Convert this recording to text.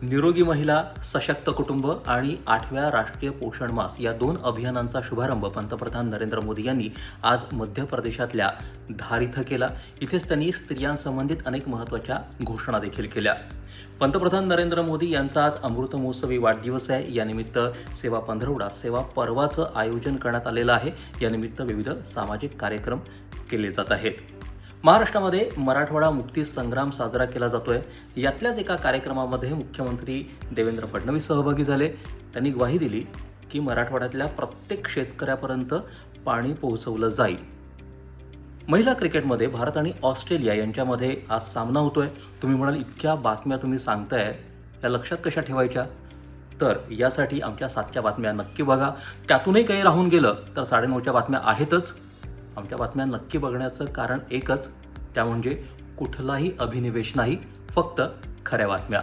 निरोगी महिला, सशक्त कुटुंब आणि 8व्या राष्ट्रीय पोषण मास या 2 अभियानांचा शुभारंभ पंतप्रधान नरेंद्र मोदी यांनी आज मध्य प्रदेशातल्या धार इथं केला. इथेच त्यांनी स्त्रियांसंबंधित अनेक महत्त्वाच्या घोषणा देखील केल्या. पंतप्रधान नरेंद्र मोदी यांचा आज अमृत महोत्सवी वाढदिवस आहे. यानिमित्त सेवा पंधरवडा सेवा पर्वाचं आयोजन करण्यात आलेलं आहे. यानिमित्त विविध सामाजिक कार्यक्रम केले जात आहेत. महाराष्ट्रामध्ये मराठवाडा मुक्ती संग्राम साजरा केला जातोय. यातल्याच एका कार्यक्रमामध्ये मुख्यमंत्री देवेंद्र फडणवीस सहभागी झाले. त्यांनी ग्वाही दिली की मराठवाड्यातल्या प्रत्येक शेतकऱ्यापर्यंत पाणी पोहोचवलं जाईल. महिला क्रिकेटमध्ये भारत आणि ऑस्ट्रेलिया यांच्यामध्ये आज सामना होतोय. तुम्ही म्हणाल इतक्या बातम्या तुम्ही सांगताय, या लक्षात कशा ठेवायच्या? तर यासाठी आमच्या 7च्या बातम्या नक्की बघा. त्यातूनही काही राहून गेलं तर 9:30च्या बातम्या आहेतच. आमच्या बातम्या नक्की बघण्याचं कारण एकच, त्या म्हणजे कुठलाही अभिनिवेश नाही, फक्त खऱ्या बातम्या.